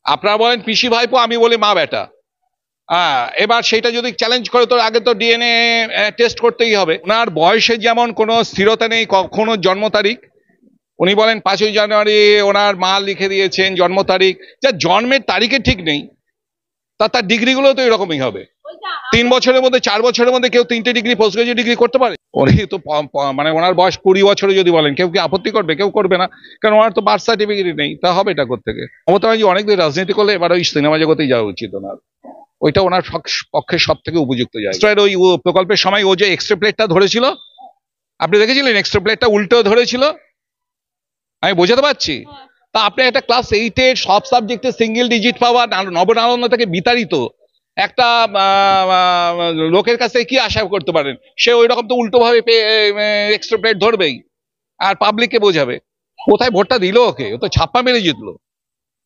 আপনারা বলেন পিসি ভাইপো, আমি বলি মা বেটা। এবার সেটা যদি চ্যালেঞ্জ করে তো আগে তো ডিএনএ টেস্ট করতেই হবে। ওনার বয়সে যেমন কোনো স্থিরতা নেই, কখনো জন্ম তারিখ উনি বলেন 5ই জানুয়ারি ওনার মা লিখে দিয়েছেন জন্ম তারিখ, যা জন্মের তারিখে ঠিক নেই তার ডিগ্রিগুলো তো এরকমই হবে। 3 বছরের মধ্যে 4 বছরের মধ্যে কেউ 3টে ডিগ্রি পোস্ট গ্রাজুয়েট ডিগ্রি করতে পারে? উনি তো মানে ওনার বয়স 20 বছরে যদি বলেন, কেউ কি আপত্তি করবে? কেউ করবে না, কারণ ওনার তো বার্থ সার্টিফিকেট নেই। তা হবে এটা কোত্থেকে? মমতা ব্যানার্জি অনেকদিন রাজনীতি করলে এবার ওই সিনেমা জগতেই যাওয়া উচিত ওনার। ওইটা ওনার পক্ষে সব থেকে উপযুক্ত জায়গা। ওই প্রকল্পের সময় ও যে এক্সট্রা প্লেটটা ধরেছিল, আপনি দেখেছিলেন? এক্সট্রা প্লেটটা উল্টো ধরেছিল, আমি বোঝাতে পারছি? তা আপনি একটা ক্লাস 8-এর সব সাবজেক্টে সিঙ্গেল ডিজিট পাওয়া নবনারায়ণ থেকে বিতাড়িত একটা লোকের কাছে কি আশা করতে পারেন? সে ওই রকম তো উল্টো ভাবে এক্সট্রা প্লেট ধরবেই আর পাবলিককে বোঝাবে। কোথায় ভোটটা দিল ওকে? ও তো ছাপ্পা মেরে জিতলো,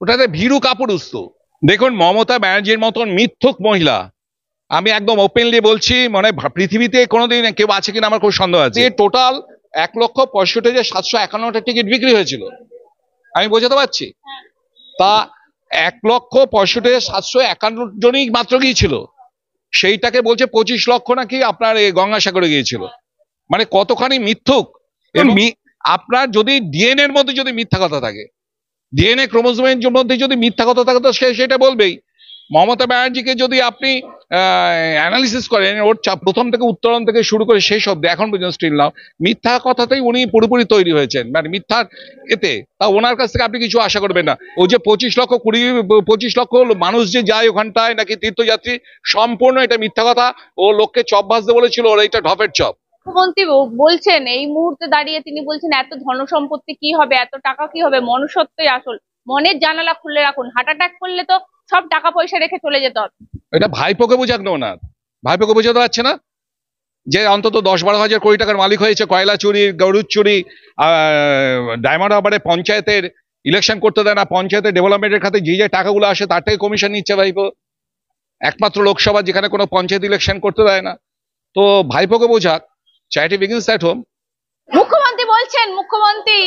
ওটাতে ভীরু কাপুরুস্ত। দেখুন, মমতা ব্যানার্জির মতন মিথ্যুক মহিলা, আমি একদম ওপেনলি বলছি, মানে পৃথিবীতে কোনোদিন কেউ আছে কিনা আমার খুব সন্দেহ আছে। টোটাল 1,65,751টা টিকিট বিক্রি হয়েছিল, আমি বোঝাতে পারছি? তা 1,65,751 জনই মাত্র গিয়েছিল, সেইটাকে বলছে 25 লক্ষ নাকি আপনার গঙ্গাসাগরে গিয়েছিল। মানে কতখানি মিথ্যুক। আপনার যদি ডিএনএ এর মধ্যে যদি মিথ্যা কথা থাকে, ডিএনএ ক্রোমোজোমের মধ্যে যদি মিথ্যা কথা থাকে, তো সেটা বলবেই। মমতা ব্যানার্জিকে যদি আপনি অ্যানালিসিস করেন, ওর প্রথম থেকে উত্তরণ থেকে শুরু করে শেষ অব্দি এখন পর্যন্ত স্টিল নাও মিথ্যা কথাতেই উনি পুরোপুরি তৈরি হয়েছেন, মানে মিথ্যার এতে। তা ওনার কাছ থেকে আপনি কিছু আশা করবেন না। ও যে 25 লক্ষ মানুষ যে যায় ওখানটায় নাকি তীর্থযাত্রী, সম্পূর্ণ এটা মিথ্যা কথা। ও লোককে চপ ভাজতে বলেছিল, ওর এইটা ঢপের চপ। মুখ্যমন্ত্রী বলছেন, এই মুহূর্তে দাঁড়িয়ে তিনি বলছেন এত ধন সম্পত্তি কি হবে, এত টাকা কি হবে, মনুষ্যত্বই আসল, মনের জানালা খুলে রাখুন, হার্ট অ্যাটাক করলে তো সব টাকা পয়সা রেখে চলে যেতে হবে। এটা ভাইপোকে বোঝাক না, ওনার ভাইপোকে বোঝাতে পারছে না যে অন্তত 10-12 হাজার কোটি টাকার মালিক হয়েছে। কয়লা চুরি, গরুর চুরি, ডায়মন্ড হারবারে পঞ্চায়েতের ইলেকশন করতে দেয় না, পঞ্চায়েতের ডেভেলপমেন্টের খাতে যে টাকাগুলো আসে তার থেকে কমিশন নিচ্ছে ভাইপো। একমাত্র লোকসভা যেখানে কোনো পঞ্চায়েত ইলেকশন করতে দেয় না। তো ভাইপোকে বোঝাক, চ্যারিটি বিগিনস অ্যাট হোম। মুখ্যমন্ত্রী বলছেন, মুখ্যমন্ত্রী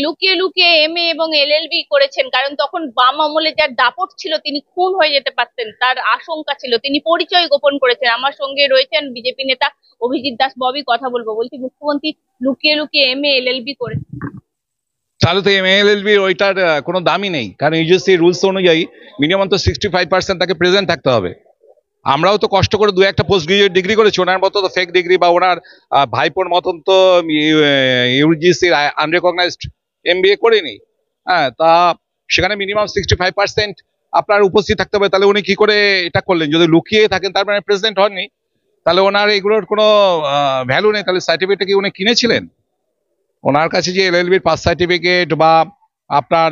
লুকিয়ে লুকিয়ে এমএ এবং এলএলবি করেছেন, কারণ তখন বাম আমলে যার দাপট ছিল তিনি খুন হয়ে যেতে পারতেন, তার আশঙ্কা ছিল, তিনি পরিচয় গোপন করেছেন। আমার সঙ্গে রয়েছেন বিজেপি নেতা অভিজিৎ দাস ববি, কথা বলবো। বলছি, মুখ্যমন্ত্রী লুকিয়ে লুকিয়ে এমএ এলএলবি করেছেন, তাহলে তো এমএলএলবি ওইটার কোনো দামই নেই, কারণ ইউজিসি রুলস অনুযায়ী মিনিমাম তো 65% তাকে প্রেজেন্ট থাকতে হবে। আমরাও তো কষ্ট করে 2-1টা পোস্ট গ্রাজুয়েট ডিগ্রি করেছি, ওনার মতো তো ফেক ডিগ্রি বা ওনার ভাইপোর মতন তো ইউজিসির আনরেকগনাইজড এমবিএ করিনি। তা সেখানে মিনিমাম 65% আপনার উপস্থিত থাকতে হবে। তাহলে উনি কি করে এটা করলেন? যদি লুকিয়ে থাকেন তার মানে প্রেসিডেন্ট হননি, তাহলে ওনার এগুলোর কোনো ভ্যালু নেই। তাহলে সার্টিফিকেট কি উনি কিনেছিলেন? ওনার কাছে যে এলএলবির পাস সার্টিফিকেট বা আপনার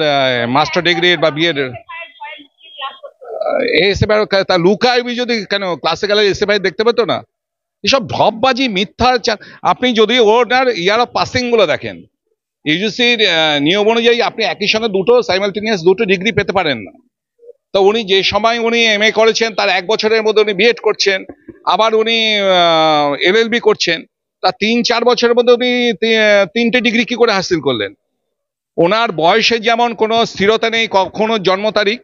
মাস্টার ডিগ্রির বা বিএড এসএফআই, তা লুকায়বি যদি কেন ক্লাসে গেলে এসএফআই দেখতে পেতো না? এসব ঢপবাজি, মিথ্যা। আপনি যদি ওনার ইয়ার অফ পাসিং গুলো দেখেন, ইউজিসির নিয়ম অনুযায়ী আপনি একই সঙ্গে সাইমালটেনিয়াস দুটো ডিগ্রি পেতে পারেন না। তো উনি যে সময় উনি এমএ করেছেন তার 1 বছরের মধ্যে উনি বিএড করছেন, আবার উনি এলএলবি করছেন, তা 3-4 বছরের মধ্যে উনি 3টে ডিগ্রি কি করে হাসিল করলেন? ওনার বয়সে যেমন কোনো স্থিরতা নেই, কখনো জন্ম তারিখ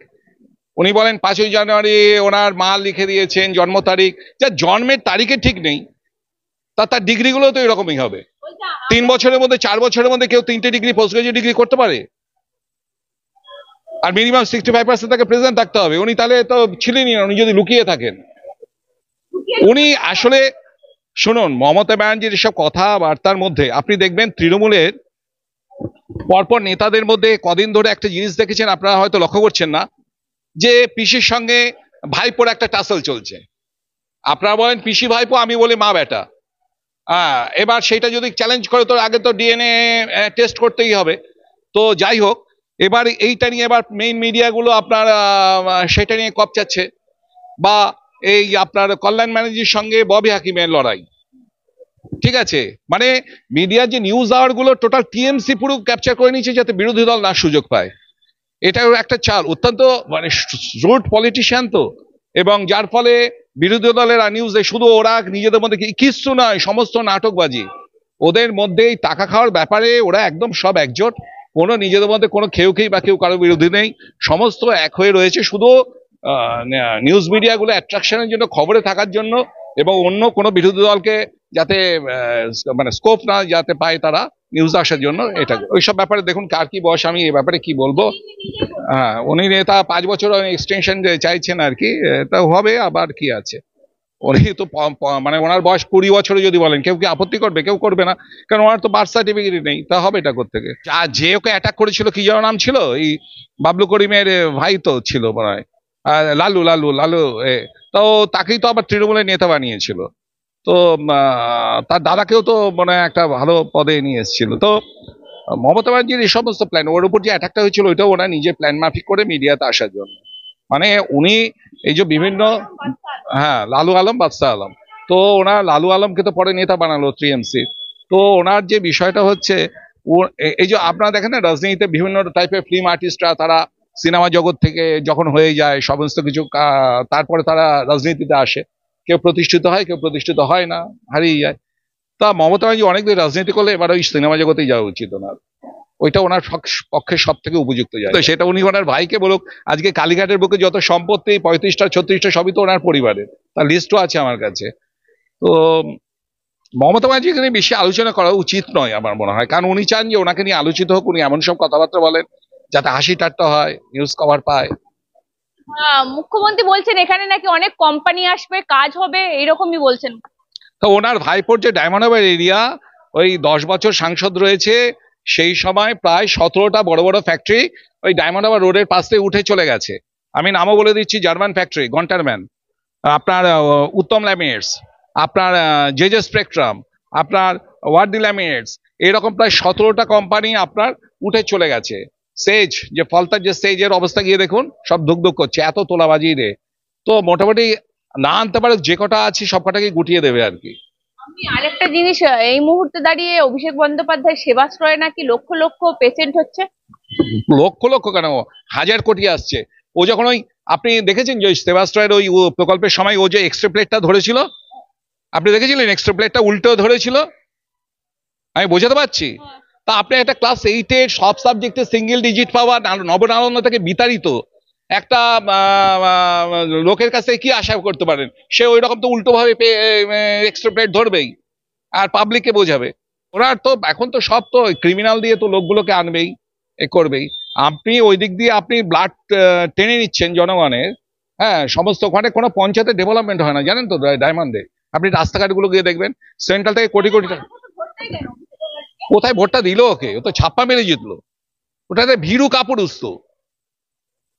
উনি বলেন 5ই জানুয়ারি ওনার মা লিখে দিয়েছেন জন্ম তারিখ, যা জন্মের তারিখে ঠিক নেই তার ডিগ্রিগুলো তো এরকমই হবে। 3 বছরের মধ্যে 4 বছরের মধ্যে কেউ 3টে ডিগ্রি পোস্ট গ্রাজুয়েট ডিগ্রি করতে পারে? আর মিনিমাম 65% তাকে প্রেজেন্ট থাকতে হবে। উনি তাহলে তো ছিলেনই না, উনি যদি লুকিয়ে থাকেন। উনি আসলে শুনুন, মমতা ব্যানার্জির এসব কথাবার্তার মধ্যে আপনি দেখবেন তৃণমূলের পরপর নেতাদের মধ্যে কদিন ধরে একটা জিনিস দেখেছেন, আপনারা হয়তো লক্ষ্য করছেন না, যে পিসির সঙ্গে ভাইপোর একটা টাসল চলছে। আপনারা বলেন পিসি ভাইপো, আমি বলি মা বেটা। এবার সেটা যদি চ্যালেঞ্জ করে তো আগে তো ডিএনএ টেস্ট করতেই হবে। তো যাই হোক, এবার এইটা নিয়ে এবার মেইন মিডিয়াগুলো আপনার সেটা নিয়ে কপচাচ্ছে, বা এই আপনার কল্যাণ ব্যানার্জির সঙ্গে ববি হাকিমের লড়াই। ঠিক আছে, মানে মিডিয়ার যে নিউজ আওয়ার গুলো টোটাল টিএমসি পুরো ক্যাপচার করে নিচ্ছে যাতে বিরোধী দল না সুযোগ পায়। এটাও একটা চাল, অত্যন্ত মানে রুট পলিটিশিয়ান তো, এবং যার ফলে বিরোধী দলের নিউজে শুধু ওরা নিজেদের মধ্যে কিচ্ছু নয়, সমস্ত নাটকবাজি। ওদের মধ্যেই টাকা খাওয়ার ব্যাপারে ওরা একদম সব একজোট, কোনো নিজেদের মধ্যে কোনো কেউ বা কেউ কারো বিরোধী নেই, সমস্ত এক হয়ে রয়েছে, শুধু নিউজ মিডিয়াগুলো অ্যাট্রাকশনের জন্য, খবরে থাকার জন্য, এবং অন্য কোনো বিরোধী দলকে যাতে মানে স্কোপ না যাতে পায় তারা নিউজ আসার জন্য। এটা ওইসব ব্যাপারে দেখুন কার কি বয়স, আমি এই ব্যাপারে কি বলবো। হ্যাঁ, উনি নেতা 5 বছর এক্সটেনশন চাইছেন আর কি, তা হবে, আবার কি আছে। উনি তো মানে ওনার বয়স 20 বছরে যদি বলেন, কেউ কি আপত্তি করবে? কেউ করবে না, কারণ ওনার তো বার্থ সার্টিফিকেট নেই, তা হবে এটা কোত্থেকে। আর যে ওকে অ্যাটাক করেছিল কি যেন নাম ছিল, এই বাবলু করিমের ভাই তো ছিল মনে হয়, লালু লালু লালু তো তাকেই তো আবার তৃণমূলের নেতা বানিয়েছিল। তো তার দাদাকেও তো মানে একটা ভালো পদে নিয়ে এসেছিল। তো মমতা ব্যানার্জির এই সমস্ত প্ল্যান, ওর উপর যে অ্যাটাকটা হয়েছিল ওইটাও ওরা নিজের প্ল্যান মাফিক করে মিডিয়াতে আসার জন্য। মানে উনি এই যে বিভিন্ন, হ্যাঁ, লালু আলম, বাদশাহ আলম, তো ওনার লালু আলমকে তো পরে নেতা বানালো 3MC। তো ওনার যে বিষয়টা হচ্ছে, এই যে আপনারা দেখেন না রাজনীতিতে বিভিন্ন টাইপের ফিল্ম আর্টিস্টরা, তারা সিনেমা জগৎ থেকে যখন হয়ে যায় সমস্ত কিছু, তারপরে তারা রাজনীতিতে আসে, কেউ প্রতিষ্ঠিত হয়, কেউ প্রতিষ্ঠিত হয় না, হারিয়ে যায়। তা মমতা ব্যানার্জি অনেকদিন রাজনীতি করলে এবার ওই সিনেমা জগতেই যাওয়া উচিত ওনার, ওইটা ওনার পক্ষে সব থেকে উপযুক্ত জায়গা। তো সেটা উনি ওনার ভাইকে বলুক। আজকে কালীঘাটের বুকে যত সম্পত্তি 35টা 36টা সবই তো ওনার পরিবারের, তার লিস্টও আছে আমার কাছে। তো মমতা ব্যানার্জি এখানে বেশি আলোচনা করা উচিত নয় আমার মনে হয়, কারণ উনি চান যে ওনাকে নিয়ে আলোচিত হোক, উনি এমন সব কথাবার্তা বলেন যাতে হাসি ঠাট্টা হয়, নিউজ কভার পায়। মুখ্যমন্ত্রী বলছেন এখানে নাকি অনেক কোম্পানি আসবে, কাজ হবে, এরকমই বলছেন। তো ওনার ভাইপোর যে ডায়মন্ড হারবার এরিয়া, ওই 10 বছর সাংসদ রয়েছে, সেই সময় প্রায় 17টা বড় বড় ফ্যাক্টরি ওই ডায়মন্ড হারবার রোডের পাশ থেকে উঠে চলে গেছে। আমি নামও বলে দিচ্ছি, জার্মান ফ্যাক্টরি, গন্টারম্যান, আপনার উত্তম ল্যামিনেটস, আপনার জেজে স্পেকট্রাম, আপনার ওয়ার্ডি ল্যামিনেটস, এরকম প্রায় 17টা কোম্পানি আপনার উঠে চলে গেছে। সেজ, যে ফলতার যে সেজের অবস্থা গিয়ে দেখুন, সব ধুকধুক করছে, এত তোলাবাজি রে। তো মোটামুটি না আনতে পারে, যে কটা আছে সব কটাকে গুটিয়ে দেবে আর কি। আমি আরেকটা জিনিস, এই মুহূর্তে দাঁড়িয়ে অভিষেক বন্দ্যোপাধ্যায় সেবাশ্রয়ে নাকি লক্ষ লক্ষ পেশেন্ট হচ্ছে। লক্ষ লক্ষ কেন, 1000 কোটি আসছে। ও যখন ওই, আপনি দেখেছেন যে সেবাশ্রয়ের ওই প্রকল্পের সময় ও যে এক্সট্রা প্লেটটা ধরেছিল, আপনি দেখেছিলেন এক্সট্রা প্লেটটা উল্টো ধরেছিল, আমি বোঝাতে পারছি। তা আপনি একটা ক্লাস 8-এর সব সাবজেক্টে সিঙ্গেল ডিজিট পাওয়া, নবনারায়ণ থেকে বিতাড়িত একটা লোকের কাছে কি আশা করতে পারেন? সে ওই রকম তো উল্টো ভাবে এক্সট্রা প্লেট ধরবেই আর পাবলিককে বোঝাবে। ওরা তো এখন তো সব তো ক্রিমিনাল দিয়ে তো লোকগুলোকে আনবেই, এ করবেই। আপনি ওই দিক দিয়ে আপনি ব্লাড টেনে নিচ্ছেন জনগণের। হ্যাঁ, সমস্ত ওখানে কোনো পঞ্চায়েতের ডেভেলপমেন্ট হয় না, জানেন তো ডায়মন্ডে। আপনি রাস্তাঘাটগুলো গিয়ে দেখবেন, সেন্ট্রাল থেকে কোটি কোটি টাকা। কোথায় ভোটটা দিল ওকে? ও তো ছাপ্পা মেরে জিতলো, ওটাতে ভীরু কাপুরুষ তো।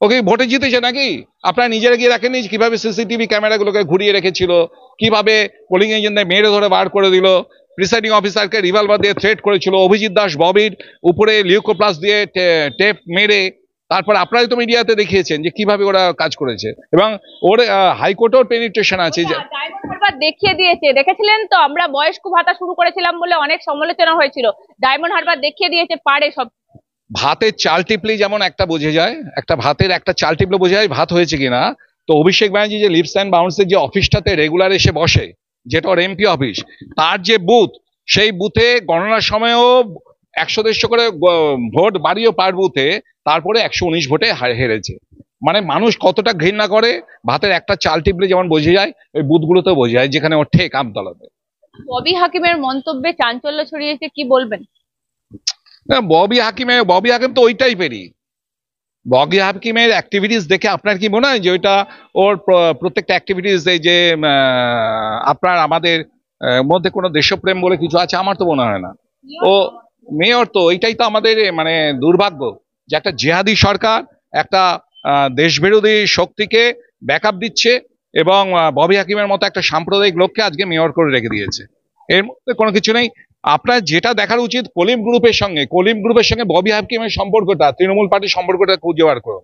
ওকে ভোটে জিতেছে নাকি? আপনারা নিজেরা গিয়ে দেখেননি কিভাবে সিসিটিভি ক্যামেরাগুলোকে ঘুরিয়ে রেখেছিল, কিভাবে পোলিং এজেন্টদের মেরে ধরে বার করে দিল, প্রিসাইডিং অফিসারকে রিভলভার দিয়ে থ্রেট করেছিল, অভিজিৎ দাস ববির উপরে লিউকোপ্লাস দিয়ে টেপ মেরে। তারপর আপনারাই তো মিডিয়াতে দেখিয়েছেন যে কিভাবে ওরা কাজ করেছে, এবং ওর হাইকোর্টেও পেনিট্রেশন আছে। ডায়মন্ড হারবার দেখিয়ে দিয়েছে, দেখেছিলেন তো? আমরা বয়স্ক ভাতা শুরু করেছিলাম বলে অনেক সমালোচনা হয়েছিল, ডায়মন্ড হারবার দেখিয়ে দিয়েছে পারে সব। ভাতের চাল টিপলি যেমন একটা বোঝা যায়, একটা ভাতের একটা চাল টিপলে বোঝা যায় ভাত হয়েছে কিনা। তো অভিষেক ব্যানার্জি যে লিপস অ্যান্ড বাউন্সের যে অফিসটাতে রেগুলার এসে বসে, যেটা ওর এমপি অফিস, তার যে বুথ, সেই বুথে গণনার সময়ও 100-150 করে ভোট বাড়িও পার বুথে, তারপরে 119 ভোটে হেরেছে। মানে মানুষ কতটা ঘৃণা করে, ভাতের একটা চাল টিপলে যেমন বোঝা যায়, ওই বুথগুলোতেও বোঝা যায়, যেখানে ওর ঠেক আমতলাতে। ববি হাকিমের মন্তব্যে চাঞ্চল্য ছড়িয়েছে, কি বলবেন? ববি হাকিম তো ওই টাইপেরই। ববি হাকিমের অ্যাক্টিভিটিস দেখে আপনার কি মনে হয় যে ওইটা ওর প্রত্যেকটা অ্যাক্টিভিটিস, এই যে আপনার আমাদের মধ্যে কোনো দেশপ্রেম বলে কিছু আছে? আমার তো মনে হয় না। ও মেয়র, তো এইটাই তো আমাদের মানে দুর্ভাগ্য, যে একটা জেহাদি সরকার একটা দেশবিরোধী শক্তিকে ব্যাকআপ দিচ্ছে, এবং ববি হাকিমের মতো একটা সাম্প্রদায়িক লোককে আজকে মেয়র করে রেখে দিয়েছে। এর মধ্যে কোনো কিছু নেই। আপনার যেটা দেখার উচিত, কলিম গ্রুপের সঙ্গে ববি হাকিমের সম্পর্কটা, তৃণমূল পার্টির সম্পর্কটা খুঁজে বার করো।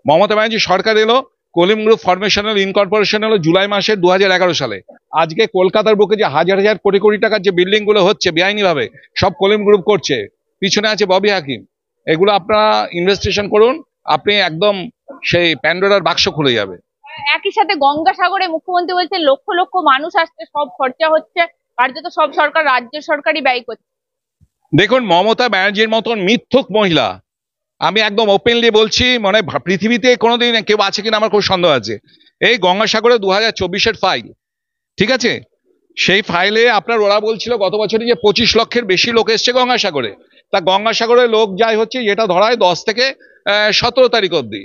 মমতা ব্যানার্জি সরকার এলো, কলিম গ্রুপ ফরমেশনাল ইনকর্পোরেশন হলো জুলাই মাসের 2011 সালে। আজকে কলকাতার বুকে যে হাজার হাজার কোটি কোটি টাকার যে বিল্ডিং গুলো হচ্ছে বেআইনি ভাবে, সব কলিম গ্রুপ করছে, পিছনে আছে ববি হাকিম। এগুলো আপনারা ইনভেস্টিগেশন করুন, আপনি একদম সেই প্যান্ডোরার বাক্স খুলে যাবে। একই সাথে গঙ্গাসাগরে মুখ্যমন্ত্রী বলছেন লক্ষ লক্ষ মানুষ আসছে, সব খরচা হচ্ছে, কার্যত সব সরকার, রাজ্য সরকারই ব্যয় করছে। দেখুন, মমতা ব্যানার্জির মতন মিথ্যুক মহিলা, আমি একদম ওপেনলি বলছি, মানে পৃথিবীতে কোনোদিন কেউ আছে কিনা আমার খুব সন্দেহ আছে। এই গঙ্গাসাগরে 2024-এর ফাইল, ঠিক আছে, সেই ফাইলে আপনার ওরা বলছিল গত বছরে যে 25 লক্ষের বেশি লোক এসছে গঙ্গাসাগরে। তা গঙ্গাসাগরে লোক যায় হচ্ছে যেটা ধরা হয় 10 থেকে 17 তারিখ অবধি,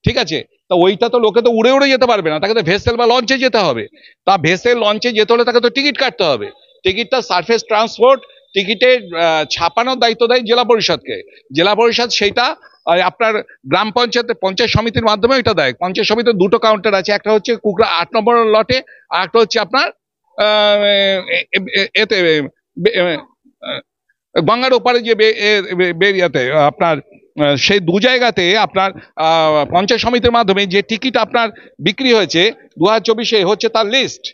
ঠিক আছে। তা ওইটা তো লোকে তো উড়ে উড়ে যেতে পারবে না, তাকে তো ভেসেল বা লঞ্চে যেতে হবে। তা ভেসেল লঞ্চে যেতে হলে তাকে তো টিকিট কাটতে হবে। টিকিটটা সারফেস ট্রান্সপোর্ট, টিকিটের ছাপানোর দায়িত্ব দেয় জেলা পরিষদকে। জেলা পরিষদ সেইটা আপনার গ্রাম পঞ্চায়েত সমিতির মাধ্যমে ওইটা দেয়। পঞ্চায়েত সমিতির দুটো কাউন্টার আছে, একটা হচ্ছে কুকড়া 8 নম্বর লটে, আর একটা হচ্ছে আপনার এতে গঙ্গার ওপারে যে বেরিয়াতে আপনার সেই দু জায়গাতে আপনার পঞ্চায়েত সমিতির মাধ্যমে যে টিকিট আপনার বিক্রি হয়েছে 2024-এ হচ্ছে তার লিস্ট।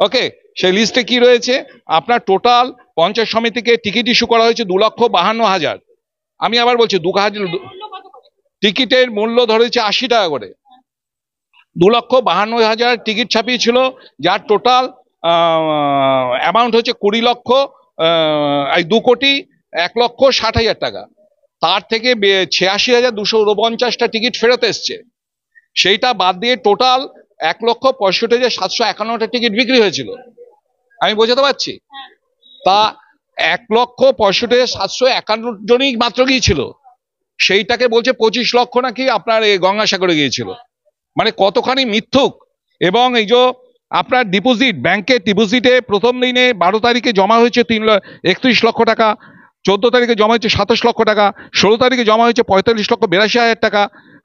ওকে, সেই লিস্টে কি রয়েছে আপনার টোটাল পঞ্চায়েত সমিতিকে টিকিট ইস্যু করা হয়েছে 2,52,000। আমি আবার বলছি টিকিটের মূল্য ধরেছে 80 টাকা করে। 2,52,000 টিকিট ছাপিয়েছিল, যার টোটাল অ্যামাউন্ট হচ্ছে 2,60,00,000 টাকা। তার থেকে 86,249টা টিকিট ফেরত এসছে। সেইটা বাদ দিয়ে টোটাল 1,65,751টা টিকিট বিক্রি হয়েছিল। আমি বোঝাতে পারছি? তা 1,65,751 জনই মাত্র গিয়েছিল, সেইটাকে বলছে 25 লক্ষ নাকি আপনার এই গঙ্গাসাগরে গিয়েছিল। মানে কতখানি মিথ্যুক। এবং এই যে আপনার ডিপোজিট, ব্যাংকের ডিপোজিটে প্রথম দিনে 12 তারিখে জমা হয়েছে 31 লক্ষ টাকা, 14 তারিখে জমা হয়েছে 27 লক্ষ টাকা, 16 তারিখে জমা হয়েছে 45,82,000 টাকা,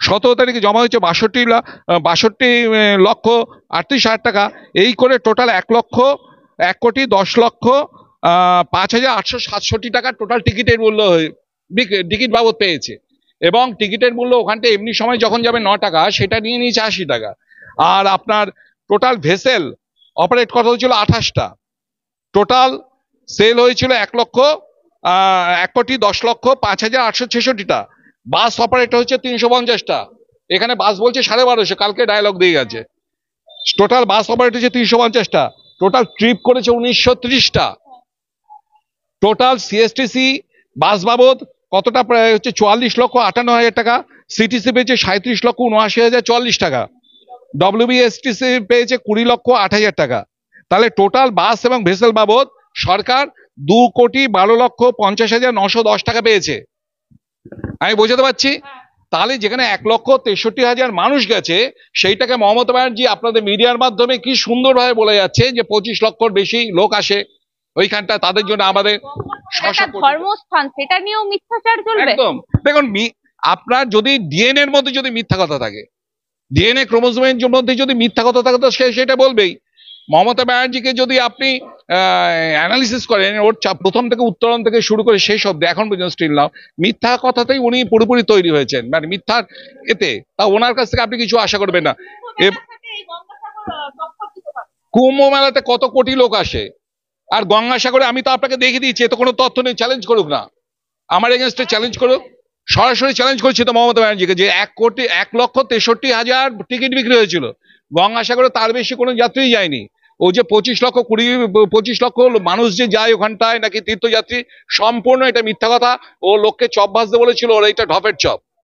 17 তারিখে জমা হয়েছে 62,38,10,000 টাকা। এই করে টোটাল 1,10,05,867 টাকা টোটাল টিকিটের মূল্য, টিকিট বাবদ পেয়েছে। এবং টিকিটের মূল্য ওখানটা এমনি সময় যখন যাবে 9 টাকা, সেটা নিয়ে নিয়েছে 80 টাকা। আর আপনার টোটাল ভেসেল অপারেট করা হয়েছিল 28টা। টোটাল সেল হয়েছিল 1,10,05,866টা। বাস অপারেট হচ্ছে 350টা। এখানে বাস বলছে 1250, কালকে ডায়লগ দিয়ে গেছে। টোটাল বাস অপারেট হচ্ছে 350টা। টোটাল ট্রিপ করেছে 1930টা। টোটাল সিএসটিসি বাস বাবদ কতটা, প্রায় হচ্ছে 44,58,000 টাকা। সিটিসি পেয়েছে 37,79,040 টাকা। ডব্লিউবিএসটিসি পেয়েছে 20,08,000 টাকা। তাহলে টোটাল বাস এবং ভেসেল বাবদ সরকার 2,12,50,910 টাকা পেয়েছে। আমি বোঝাতে পারছি? তাহলে যেখানে 1,63,000 মানুষ গেছে, সেইটাকে মমতা ব্যানার্জি আপনাদের মিডিয়ার মাধ্যমে কি সুন্দরভাবে বলে যাচ্ছে যে 25 লক্ষর বেশি লোক আসে ওইখানটা, তাদের জন্য আমাদের ধর্মস্থান, সেটা নিয়েও মিথ্যাচার চলবে। একদম। দেখুন, আপনার যদি ডিএনএ এর মধ্যে যদি মিথ্যা কথা থাকে, ডিএনএ ক্রোমোজোমের মধ্যে যদি মিথ্যা কথা থাকে, তো সেটা বলবেই। মমতা ব্যানার্জিকে যদি আপনি অ্যানালিসিস করেন, ওর প্রথম থেকে উত্তরণ থেকে শুরু করে শেষ অব্দি এখন পর্যন্ত স্টিল নাও মিথ্যা কথাতেই উনি পুরোপুরি তৈরি হয়েছেন, মানে মিথ্যার এতে। তা ওনার কাছ থেকে আপনি কিছু আশা করবেন না। কুম্ভ মেলাতে কত কোটি লোক আসে, আর গঙ্গাসাগরে আমি তো আপনাকে দেখিয়ে দিচ্ছি, এত কোনো তথ্য নেই। চ্যালেঞ্জ করুক না, আমার এগেনস্টে চ্যালেঞ্জ করুক। সরাসরি চ্যালেঞ্জ করছি তো মমতা ব্যানার্জিকে, যে 1,63,000 টিকিট বিক্রি হয়েছিল গঙ্গাসাগরে, তার বেশি কোনো যাত্রী যায়নি। ও যে 25 লক্ষ মানুষ যে যায় ওখানটায় নাকি তীর্থযাত্রী, সম্পূর্ণ এটা মিথ্যা কথা। ও লোককে চপ ভাজতে বলেছিল, ওরা এটা ঢপের চপ।